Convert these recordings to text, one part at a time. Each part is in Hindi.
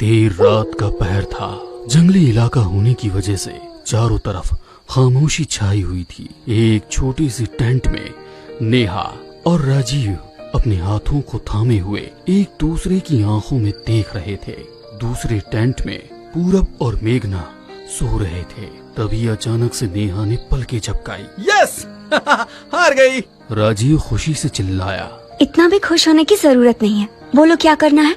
देर रात का पहर था। जंगली इलाका होने की वजह से चारों तरफ खामोशी छाई हुई थी। एक छोटी सी टेंट में नेहा और राजीव अपने हाथों को थामे हुए एक दूसरे की आंखों में देख रहे थे। दूसरे टेंट में पूरब और मेघना सो रहे थे। तभी अचानक से नेहा ने पलकें झपकाई। यस हार गई। राजीव खुशी से चिल्लाया। इतना भी खुश होने की जरूरत नहीं है, बोलो क्या करना है।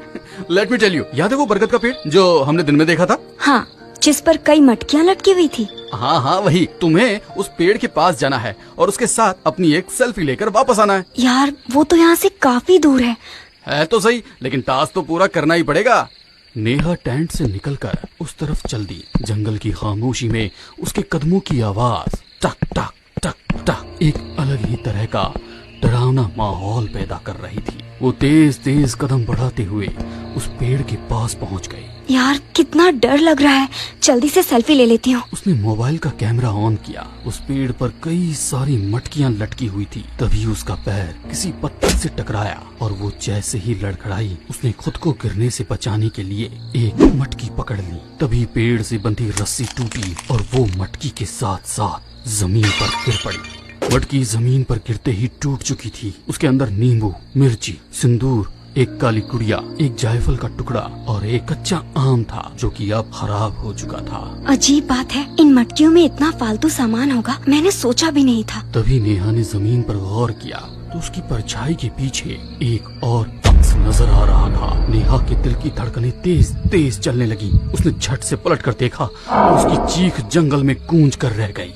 लेट मी टेल यू, याद है वो बरगद का पेड़ जो हमने दिन में देखा था? हाँ, जिस पर कई मटकियाँ लटकी हुई थी। हाँ वही। तुम्हें उस पेड़ के पास जाना है और उसके साथ अपनी एक सेल्फी लेकर वापस आना है। यार वो तो यहाँ से काफी दूर है तो सही, लेकिन टास्क तो पूरा करना ही पड़ेगा। नेहा टेंट से निकलकर उस तरफ चल दी। जंगल की खामोशी में उसके कदमों की आवाज टक टक टक टक एक अलग ही तरह का डरावना माहौल पैदा कर रही थी। वो तेज तेज कदम बढ़ाते हुए उस पेड़ के पास पहुंच गई। यार कितना डर लग रहा है, जल्दी से सेल्फी ले लेती हूँ। उसने मोबाइल का कैमरा ऑन किया। उस पेड़ पर कई सारी मटकियां लटकी हुई थी। तभी उसका पैर किसी पत्थर से टकराया और वो जैसे ही लड़खड़ाई, उसने खुद को गिरने से बचाने के लिए एक मटकी पकड़ ली। तभी पेड़ से बंधी रस्सी टूटी और वो मटकी के साथ साथ जमीन पर गिर पड़ी। मटकी जमीन पर गिरते ही टूट चुकी थी। उसके अंदर नींबू, मिर्ची, सिंदूर, एक काली गुड़िया, एक जायफल का टुकड़ा और एक कच्चा आम था जो कि अब खराब हो चुका था। अजीब बात है, इन मटकियों में इतना फालतू सामान होगा, मैंने सोचा भी नहीं था। तभी नेहा ने जमीन पर गौर किया तो उसकी परछाई के पीछे एक और अक्स नजर आ रहा था। नेहा के दिल की धड़कनें तेज तेज चलने लगी। उसने झट से पलट कर देखा और उसकी चीख जंगल में गूंज कर रह गई।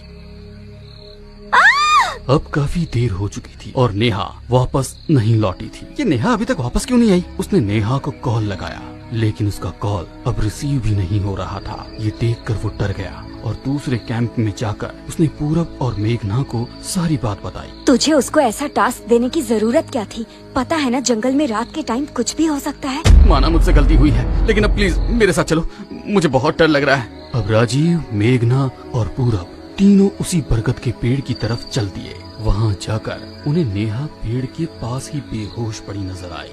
अब काफी देर हो चुकी थी और नेहा वापस नहीं लौटी थी। ये नेहा अभी तक वापस क्यों नहीं आई? उसने नेहा को कॉल लगाया लेकिन उसका कॉल अब रिसीव भी नहीं हो रहा था। ये देखकर वो डर गया और दूसरे कैंप में जाकर उसने पूरब और मेघना को सारी बात बताई। तुझे उसको ऐसा टास्क देने की जरूरत क्या थी? पता है ना जंगल में रात के टाइम कुछ भी हो सकता है। माना मुझसे गलती हुई है, लेकिन अब प्लीज मेरे साथ चलो, मुझे बहुत डर लग रहा है। अब राजीव, मेघना और पूरब तीनों उसी बरगद के पेड़ की तरफ चल दिए। वहाँ जाकर उन्हें नेहा पेड़ के पास ही बेहोश पड़ी नजर आई।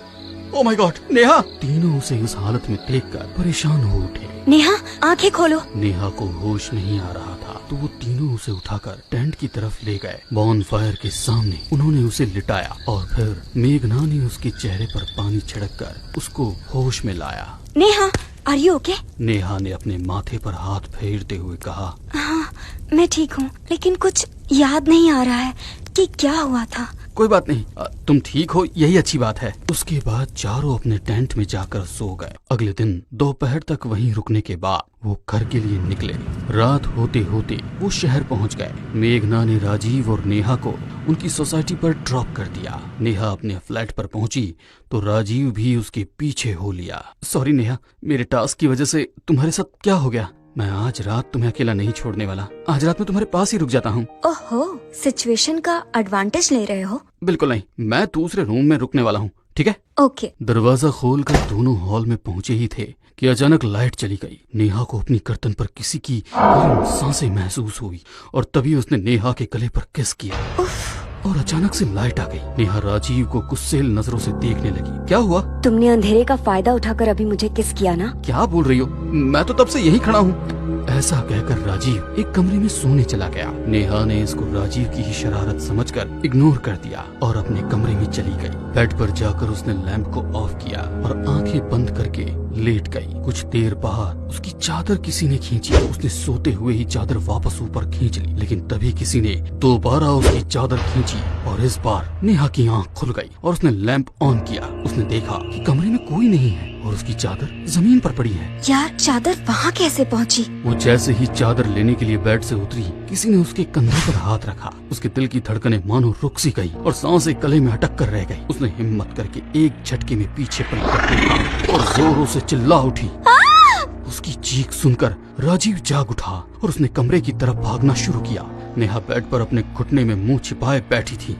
Oh my God, Neha! तीनों उसे उस हालत में देखकर परेशान हो उठे। नेहा आंखें खोलो। नेहा को होश नहीं आ रहा था तो वो तीनों उसे उठाकर टेंट की तरफ ले गए। बॉन फायर के सामने उन्होंने उसे लिटाया और फिर मेघना ने उसके चेहरे पर पानी छिड़ककर उसको होश में लाया। Neha, are you okay? Neha ने अपने माथे पर हाथ फेरते हुए कहा, हाँ मैं ठीक हूँ, लेकिन कुछ याद नहीं आ रहा है कि क्या हुआ था। कोई बात नहीं, तुम ठीक हो, यही अच्छी बात है। उसके बाद चारों अपने टेंट में जाकर सो गए। अगले दिन दोपहर तक वहीं रुकने के बाद वो घर के लिए निकले। रात होते होते वो शहर पहुंच गए। मेघना ने राजीव और नेहा को उनकी सोसाइटी पर ड्रॉप कर दिया। नेहा अपने फ्लैट पर पहुंची तो राजीव भी उसके पीछे हो लिया। सॉरी नेहा, मेरे टास्क की वजह से तुम्हारे साथ क्या हो गया? मैं आज रात तुम्हें अकेला नहीं छोड़ने वाला। आज रात में तुम्हारे पास ही रुक जाता हूँ। ओहो, सिचुएशन का एडवांटेज ले रहे हो? बिल्कुल नहीं, मैं दूसरे रूम में रुकने वाला हूँ, ठीक है? ओके। दरवाजा खोलकर दोनों हॉल में पहुंचे ही थे कि अचानक लाइट चली गई। नेहा को अपनी गर्दन पर किसी की गर्म सांसें महसूस हुई और तभी उसने नेहा के गले पर किस किया और अचानक से लाइट आ गई। नेहा राजीव को गुस्सेल नजरों से देखने लगी। क्या हुआ? तुमने अंधेरे का फायदा उठाकर अभी मुझे किस किया ना? क्या बोल रही हो? मैं तो तब से यही खड़ा हूँ। ऐसा कहकर राजीव एक कमरे में सोने चला गया। नेहा ने इसको राजीव की ही शरारत समझकर इग्नोर कर दिया और अपने कमरे में चली गई। बेड पर जाकर उसने लैंप को ऑफ किया और आंखें बंद करके लेट गई। कुछ देर बाद उसकी चादर किसी ने खींची। उसने सोते हुए ही चादर वापस ऊपर खींच ली, लेकिन तभी किसी ने दोबारा उसकी चादर खींची और इस बार नेहा की आंख खुल गई और उसने लैंप ऑन किया। उसने देखा कि कमरे में कोई नहीं है और उसकी चादर जमीन पर पड़ी है। यार चादर वहाँ कैसे पहुँची? वो जैसे ही चादर लेने के लिए बेड से उतरी, किसी ने उसके कंधे पर हाथ रखा। उसके दिल की धड़कनें मानो रुक सी गई और सांसें गले में अटक कर रह गई। उसने हिम्मत करके एक झटके में पीछे पलट देखा और जोरों से चिल्ला उठी। उसकी चीख सुनकर राजीव जाग उठा और उसने कमरे की तरफ भागना शुरू किया। नेहा बेड पर अपने घुटने में मुंह छिपाए बैठी थी।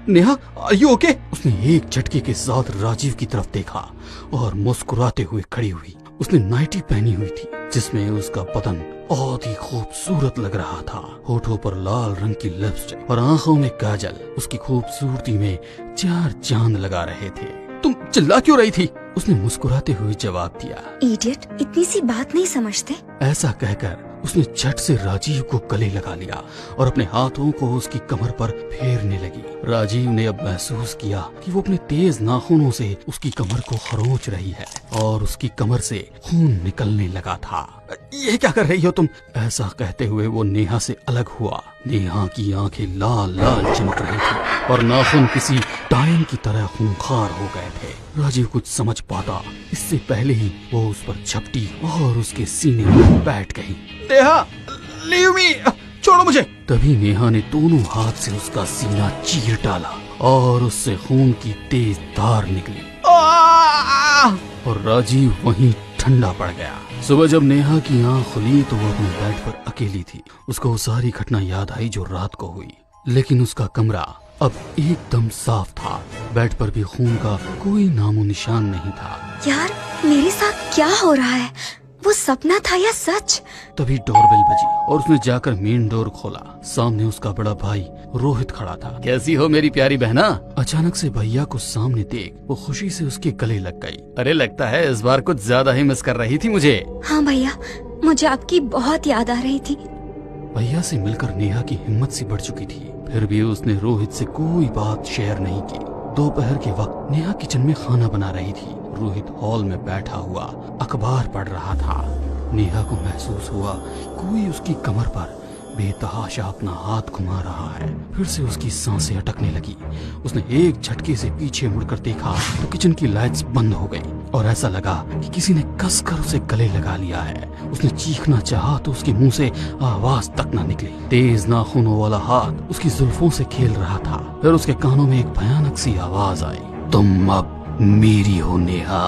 Neha, are you okay? उसने एक झटके के साथ राजीव की तरफ देखा और मुस्कुराते हुए खड़ी हुई। उसने नाइटी पहनी हुई थी जिसमें उसका बदन बहुत ही खूबसूरत लग रहा था। होठों पर लाल रंग की लिपस्टिक और आंखों में काजल उसकी खूबसूरती में चार चांद लगा रहे थे। तुम चिल्ला क्यों रही थी? उसने मुस्कुराते हुए जवाब दिया। इडियट, इतनी सी बात नहीं समझते। ऐसा कहकर उसने झट से राजीव को गले लगा लिया और अपने हाथों को उसकी कमर पर फेरने लगी। राजीव ने अब महसूस किया कि वो अपने तेज नाखूनों से उसकी कमर को खरोंच रही है और उसकी कमर से खून निकलने लगा था। ये क्या कर रही हो तुम? ऐसा कहते हुए वो नेहा से अलग हुआ। नेहा की आंखें लाल लाल चमक रही थी और नाखून किसी डायन की तरह खूंखार हो गए थे। राजीव कुछ समझ पाता इससे पहले ही वो उस पर झपटी और उसके सीने में बैठ गई। नेहा, लीव मी, छोड़ो मुझे। तभी नेहा ने दोनों हाथ से उसका सीना चीर डाला और उससे खून की तेज धार निकली और राजीव वहीं ठंडा पड़ गया। सुबह जब नेहा की आंख खुली तो वो अपने बेड पर अकेली थी। उसको वो सारी घटना याद आई जो रात को हुई, लेकिन उसका कमरा अब एकदम साफ था। बेड पर भी खून का कोई नामो निशान नहीं था। यार, मेरे साथ क्या हो रहा है? वो सपना था या सच? तभी डोरबेल बजी और उसने जाकर मेन डोर खोला। सामने उसका बड़ा भाई रोहित खड़ा था। कैसी हो मेरी प्यारी बहना? अचानक से भैया को सामने देख वो खुशी से उसके गले लग गई। अरे लगता है इस बार कुछ ज्यादा ही मिस कर रही थी मुझे। हाँ भैया, मुझे आपकी बहुत याद आ रही थी। भैया से मिलकर नेहा की हिम्मत सी बढ़ चुकी थी, फिर भी उसने रोहित से कोई बात शेयर नहीं की। दोपहर के वक्त नेहा किचन में खाना बना रही थी। रोहित हॉल में बैठा हुआ अखबार पढ़ रहा था। नेहा को महसूस हुआ कोई उसकी कमर पर बेतहाशा अपना हाथ घुमा रहा है। फिर से उसकी सांसें अटकने लगी। उसने एक झटके से पीछे मुड़कर देखा तो किचन की लाइट्स बंद हो गई और ऐसा लगा कि किसी ने कसकर उसे गले लगा लिया है। उसने चीखना चाहा तो उसके मुंह से आवाज तक न निकली। तेज नाखूनों वाला हाथ उसकी जुल्फों से खेल रहा था। फिर उसके कानों में एक भयानक सी आवाज आई, तुम अब मेरी हो नेहा।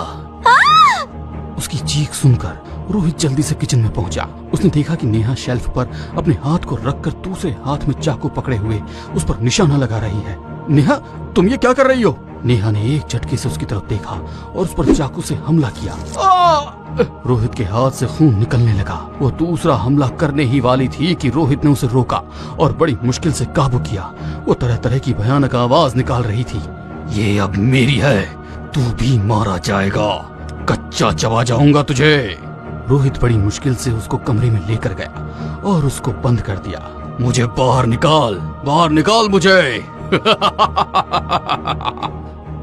उसकी चीख सुनकर रोहित जल्दी से किचन में पहुंचा। उसने देखा कि नेहा शेल्फ पर अपने हाथ को रखकर दूसरे हाथ में चाकू पकड़े हुए उस पर निशाना लगा रही है। नेहा, तुम ये क्या कर रही हो? नेहा ने एक झटके से उसकी तरफ देखा और उस पर चाकू से हमला किया। रोहित के हाथ से खून निकलने लगा। वो दूसरा हमला करने ही वाली थी कि रोहित ने उसे रोका और बड़ी मुश्किल से काबू किया। वो तरह तरह की भयानक आवाज निकाल रही थी। ये अब मेरी है, तू भी मारा जाएगा, कच्चा चबा जाऊंगा तुझे। रोहित बड़ी मुश्किल से उसको कमरे में लेकर गया और उसको बंद कर दिया। मुझे बाहर निकाल मुझे।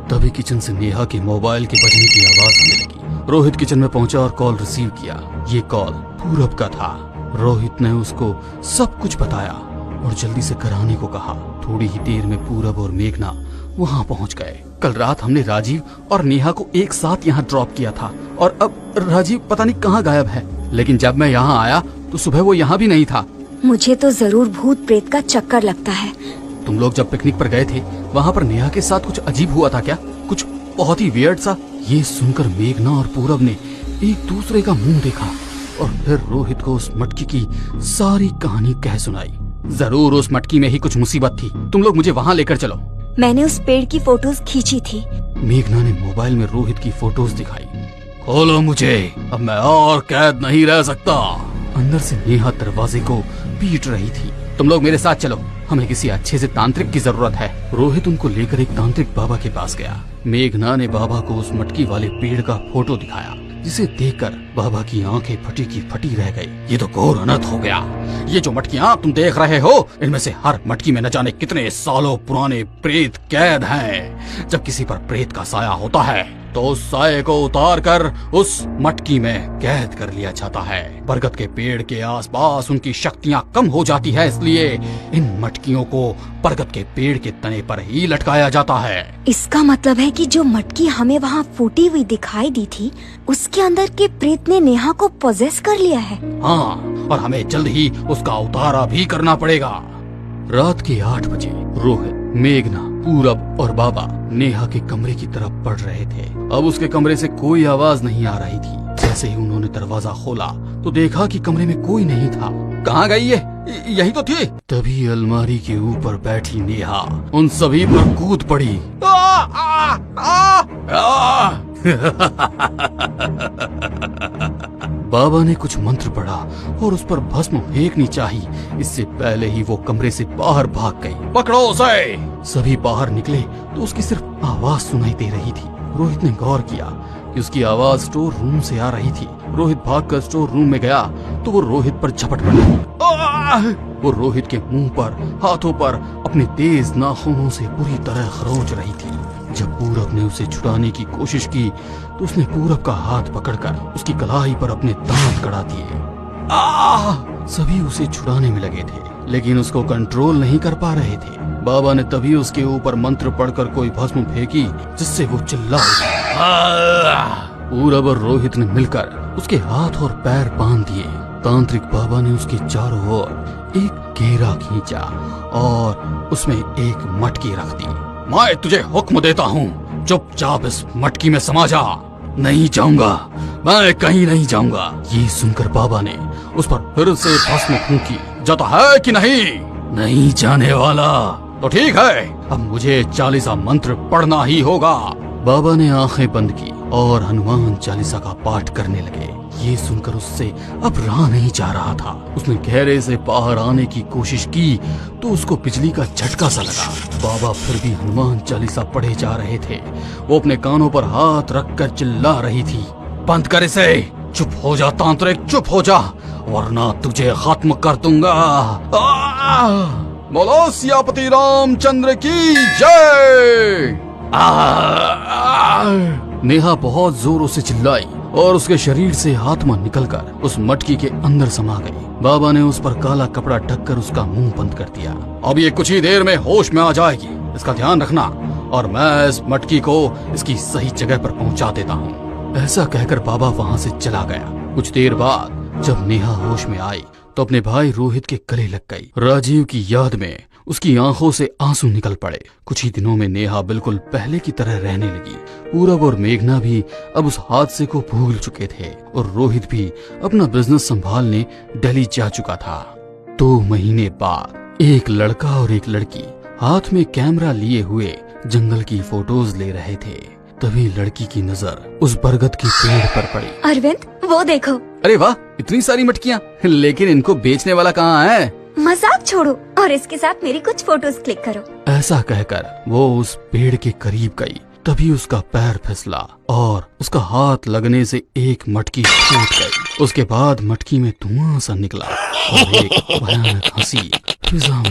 तभी किचन से नेहा के मोबाइल के बजने की आवाज आने लगी। रोहित किचन में पहुंचा और कॉल रिसीव किया। ये कॉल पूरब का था। रोहित ने उसको सब कुछ बताया और जल्दी से घर आने को कहा। थोड़ी ही देर में पूरब और मेघना वहाँ पहुँच गए। कल रात हमने राजीव और नेहा को एक साथ यहाँ ड्रॉप किया था और अब राजीव पता नहीं कहाँ गायब है। लेकिन जब मैं यहाँ आया तो सुबह वो यहाँ भी नहीं था। मुझे तो जरूर भूत प्रेत का चक्कर लगता है। तुम लोग जब पिकनिक पर गए थे वहाँ पर नेहा के साथ कुछ अजीब हुआ था क्या? कुछ बहुत ही वियर्ड सा। ये सुनकर मेघना और पूरब ने एक दूसरे का मुंह देखा और फिर रोहित को उस मटकी की सारी कहानी कह सुनाई। जरूर उस मटकी में ही कुछ मुसीबत थी। तुम लोग मुझे वहाँ लेकर चलो। मैंने उस पेड़ की फोटोज खींची थी। मेघना ने मोबाइल में रोहित की फोटोज दिखाई। खोलो मुझे, अब मैं और कैद नहीं रह सकता। अंदर से नेहा दरवाजे को पीट रही थी। तुम लोग मेरे साथ चलो, हमें किसी अच्छे से तांत्रिक की जरूरत है। रोहित उनको लेकर एक तांत्रिक बाबा के पास गया। मेघना ने बाबा को उस मटकी वाले पेड़ का फोटो दिखाया, जिसे देखकर बाबा की आंखें फटी की फटी रह गई। ये तो घोर अनर्थ हो गया। ये जो मटकियाँ तुम देख रहे हो, इनमें से हर मटकी में न जाने कितने सालों पुराने प्रेत कैद हैं। जब किसी पर प्रेत का साया होता है तो उस साये को उतार कर उस मटकी में कैद कर लिया जाता है। बरगद के पेड़ के आसपास उनकी शक्तियाँ कम हो जाती है, इसलिए इन मटकियों को बरगद के पेड़ के तने पर ही लटकाया जाता है। इसका मतलब है कि जो मटकी हमें वहाँ फूटी हुई दिखाई दी थी, उसके अंदर के प्रेत ने नेहा को पोजेस कर लिया है। हाँ, और हमें जल्द ही उसका उतारा भी करना पड़ेगा। रात के 8 बजे रोहित, मेघना, पूरब और बाबा नेहा के कमरे की तरफ बढ़ रहे थे। अब उसके कमरे से कोई आवाज नहीं आ रही थी। जैसे ही उन्होंने दरवाजा खोला तो देखा कि कमरे में कोई नहीं था। कहाँ गई ये? यही तो थी। तभी अलमारी के ऊपर बैठी नेहा उन सभी पर कूद पड़ी। बाबा ने कुछ मंत्र पढ़ा और उस पर भस्म फेंकनी चाही, इससे पहले ही वो कमरे से बाहर भाग गई। पकड़ो उसे। सभी बाहर निकले तो उसकी सिर्फ आवाज सुनाई दे रही थी। रोहित ने गौर किया कि उसकी आवाज स्टोर रूम से आ रही थी। रोहित भागकर स्टोर रूम में गया तो वो रोहित पर झपट पड़ा। वो रोहित के मुंह पर, हाथों पर अपने तेज नाखूनों से पूरी तरह खरोच रही थी। जब पूरब ने उसे छुड़ाने की कोशिश की तो उसने पूरब का हाथ पकड़कर उसकी कलाई पर अपने दांत गड़ा दिए। सभी उसे छुड़ाने में लगे थे, लेकिन उसको कंट्रोल नहीं कर पा रहे थे। बाबा ने तभी उसके ऊपर मंत्र पढ़कर कोई भस्म फेंकी जिससे वो चिल्ला उठा। पूरब और रोहित ने मिलकर उसके हाथ और पैर बांध दिए। तांत्रिक बाबा ने उसके चारों ओर एक घेरा खींचा और उसमें एक मटकी रख दी। मैं तुझे हुक्म देता हूँ, चुपचाप इस मटकी में समा जा। नहीं जाऊंगा, मैं कहीं नहीं जाऊंगा। ये सुनकर बाबा ने उस पर फिर से भस्म फूंकी। जाता है कि नहीं? नहीं जाने वाला। तो ठीक है, अब मुझे 40 मंत्र पढ़ना ही होगा। बाबा ने आंखें बंद की और हनुमान चालीसा का पाठ करने लगे। ये सुनकर उससे अब रहा नहीं जा रहा था। उसने गहरे से बाहर आने की कोशिश की तो उसको बिजली का झटका सा लगा। बाबा फिर भी हनुमान चालीसा पढ़े जा रहे थे। वो अपने कानों पर हाथ रखकर चिल्ला रही थी, बंद कर इसे। चुप हो जा तांत्रिक, चुप हो जा, वरना तुझे खत्म कर दूंगा। बोलो सियापति रामचंद्र की जय। नेहा बहुत जोरों से चिल्लाई और उसके शरीर से आत्मा निकलकर उस मटकी के अंदर समा गई। बाबा ने उस पर काला कपड़ा ढककर उसका मुंह बंद कर दिया। अब ये कुछ ही देर में होश में आ जाएगी, इसका ध्यान रखना, और मैं इस मटकी को इसकी सही जगह पर पहुंचा देता हूँ। ऐसा कहकर बाबा वहाँ से चला गया। कुछ देर बाद जब नेहा होश में आई तो अपने भाई रोहित के गले लग गई। राजीव की याद में उसकी आंखों से आंसू निकल पड़े। कुछ ही दिनों में नेहा बिल्कुल पहले की तरह रहने लगी। पूरब और मेघना भी अब उस हादसे को भूल चुके थे और रोहित भी अपना बिजनेस संभालने दिल्ली जा चुका था। 2 महीने बाद एक लड़का और एक लड़की हाथ में कैमरा लिए हुए जंगल की फोटोज ले रहे थे। तभी लड़की की नजर उस बरगद के पेड़ पर पड़ी। अरविंद, वो देखो। अरे वाह, इतनी सारी मटकियाँ, लेकिन इनको बेचने वाला कहाँ है? मजाक छोड़ो और इसके साथ मेरी कुछ फोटोज क्लिक करो। ऐसा कहकर वो उस पेड़ के करीब गई। तभी उसका पैर फिसला और उसका हाथ लगने से एक मटकी फूट गई। उसके बाद मटकी में धुआं सा निकला और एक भयानक हंसी फिजा में